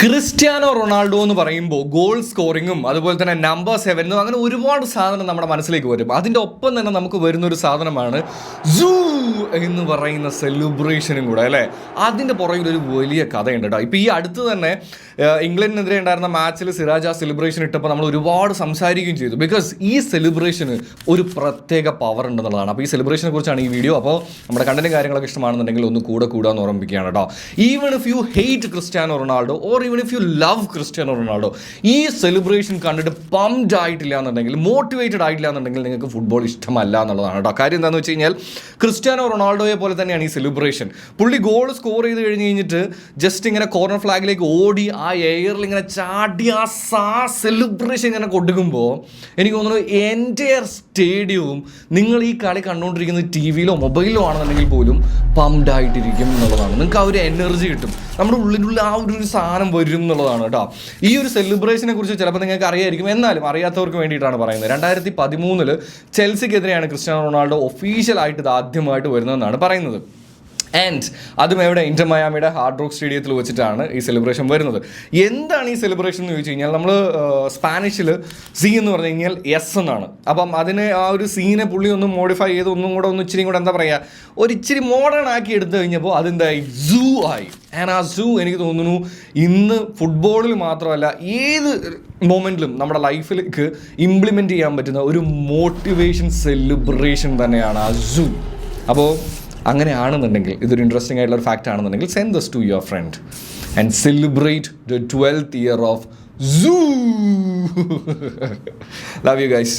Cristiano Ronaldo എന്ന് പറയുമ്പോൾ goal സ്കോറിങ്ങും അതുപോലെ തന്നെ നമ്പർ 7 അങ്ങനെ ഒരുപാട് സാധനം നമ്മുടെ മനസ്സിലേക്ക് വരും. അതിൻ്റെ ഒപ്പം തന്നെ നമുക്ക് വരുന്നൊരു സാധനമാണ് സൂ എന്ന് പറയുന്ന സെലിബ്രേഷനും കൂടെ അല്ലേ. അതിൻ്റെ പുറകിൽ ഒരു വലിയ കഥയുണ്ട് കേട്ടോ. ഇപ്പോൾ ഈ അടുത്ത് തന്നെ ഇംഗ്ലണ്ടിനെതിരെ ഉണ്ടായിരുന്ന മാച്ചിൽ സിറാജ് ആ സെലിബ്രേഷൻ ഇട്ടപ്പോൾ നമ്മൾ ഒരുപാട് സംസാരിക്കുകയും ചെയ്തു. ബിക്കോസ് ഈ സെലിബ്രേഷന് ഒരു പ്രത്യേക പവർ ഉണ്ടെന്നുള്ളതാണ്. അപ്പോൾ ഈ സെലിബ്രേഷനെ കുറിച്ചാണ് ഈ വീഡിയോ. അപ്പോൾ നമ്മുടെ കണ്ടന്റ് കാര്യങ്ങളൊക്കെ ഇഷ്ടമാണെന്നുണ്ടെങ്കിൽ ഒന്ന് കൂടാന്ന് ഓർമ്മിപ്പിക്കുകയാണ് കേട്ടോ. Even if you hate Cristiano Ronaldo or even if you love Cristiano Ronaldo, ഈ സെലിബ്രേഷൻ കണ്ടിട്ട് പംപ്ഡ് ആയിട്ടില്ല എന്നുണ്ടെങ്കിൽ, മോട്ടിവേറ്റഡ് ആയിട്ടില്ല എന്നുണ്ടെങ്കിൽ നിങ്ങൾക്ക് ഫുട്ബോൾ ഇഷ്ടമല്ല എന്നുള്ളതാണ് കേട്ടോ. കാര്യം എന്താണെന്ന് വെച്ച് കഴിഞ്ഞാൽ ക്രിസ്ത്യാനോ റൊണാൾഡോയെ പോലെ തന്നെയാണ് ഈ സെലിബ്രേഷൻ. പുള്ളി ഗോൾ സ്കോർ ചെയ്ത് കഴിഞ്ഞിട്ട് ജസ്റ്റ് ഇങ്ങനെ കോർണർ ഫ്ലാഗിലേക്ക് ഓടി ആ എയറിൽ ഇങ്ങനെ ചാടി ആ സെലിബ്രേഷൻ ഇങ്ങനെ കൊടുക്കുമ്പോൾ എനിക്ക് തോന്നുന്നു എൻ്റയർ സ്റ്റേഡിയവും നിങ്ങൾ ഈ കളി കണ്ടുകൊണ്ടിരിക്കുന്നത് ടി വിയിലോ മൊബൈലിലോ ആണെന്നുണ്ടെങ്കിൽ പോലും പംപ്ഡ് ആയിട്ടിരിക്കും എന്നുള്ളതാണ്. നിങ്ങൾക്ക് ആ ഒരു എനർജി കിട്ടും, നമ്മുടെ ഉള്ളിലുള്ള ആ ഒരു സാധനം വരും എന്നുള്ളതാണ് കേട്ടോ. ഈ ഒരു സെലിബ്രേഷനെ കുറിച്ച് ചിലപ്പോൾ നിങ്ങൾക്ക് അറിയായിരിക്കും, എന്നാലും അറിയാത്തവർക്ക് വേണ്ടിയിട്ടാണ് പറയുന്നത്. 2013 ചെൽസിക്കെതിരെയാണ് ക്രിസ്ത്യാനോ റൊണാൾഡോ ഒഫീഷ്യലായിട്ട് ഇത് ആദ്യമായിട്ട് വരുന്നതെന്നാണ് പറയുന്നത്. ആൻഡ് അതും എവിടെ, ഇന്റർ മയാമിയുടെ ഹാർഡ് റോക്ക് സ്റ്റേഡിയത്തിൽ വെച്ചിട്ടാണ് ഈ സെലിബ്രേഷൻ വരുന്നത്. എന്താണ് ഈ സെലിബ്രേഷൻ എന്ന് ചോദിച്ചു കഴിഞ്ഞാൽ, നമ്മൾ സ്പാനിഷിൽ സി എന്ന് പറഞ്ഞു കഴിഞ്ഞാൽ എസ് എന്നാണ്. അപ്പം അതിന് ആ ഒരു സീനെ പുള്ളി ഒന്ന് മോഡിഫൈ ചെയ്ത് ഒന്നും കൂടെ ഇച്ചിരി കൂടെ എന്താ പറയുക, ഒരിച്ചിരി മോഡേൺ ആക്കി എടുത്തു കഴിഞ്ഞപ്പോൾ അതെന്തായി, സൂ ആയി. ആൻഡ് ആ സൂ എനിക്ക് തോന്നുന്നു ഇന്ന് ഫുട്ബോളിൽ മാത്രമല്ല ഏത് മൊമെൻറ്റിലും നമ്മുടെ ലൈഫിലേക്ക് ഇംപ്ലിമെൻറ്റ് ചെയ്യാൻ പറ്റുന്ന ഒരു മോട്ടിവേഷൻ സെലിബ്രേഷൻ തന്നെയാണ് ആ സൂ. അപ്പോൾ അങ്ങനെയാണെന്നുണ്ടെങ്കിൽ, ഇതൊരു ഇൻട്രസ്റ്റിംഗ് ആയിട്ടുള്ള ഒരു ഫാക്റ്റ് ആണെന്നുണ്ടെങ്കിൽ, send this to your friend and celebrate the 12th year of Zoo. Love you guys.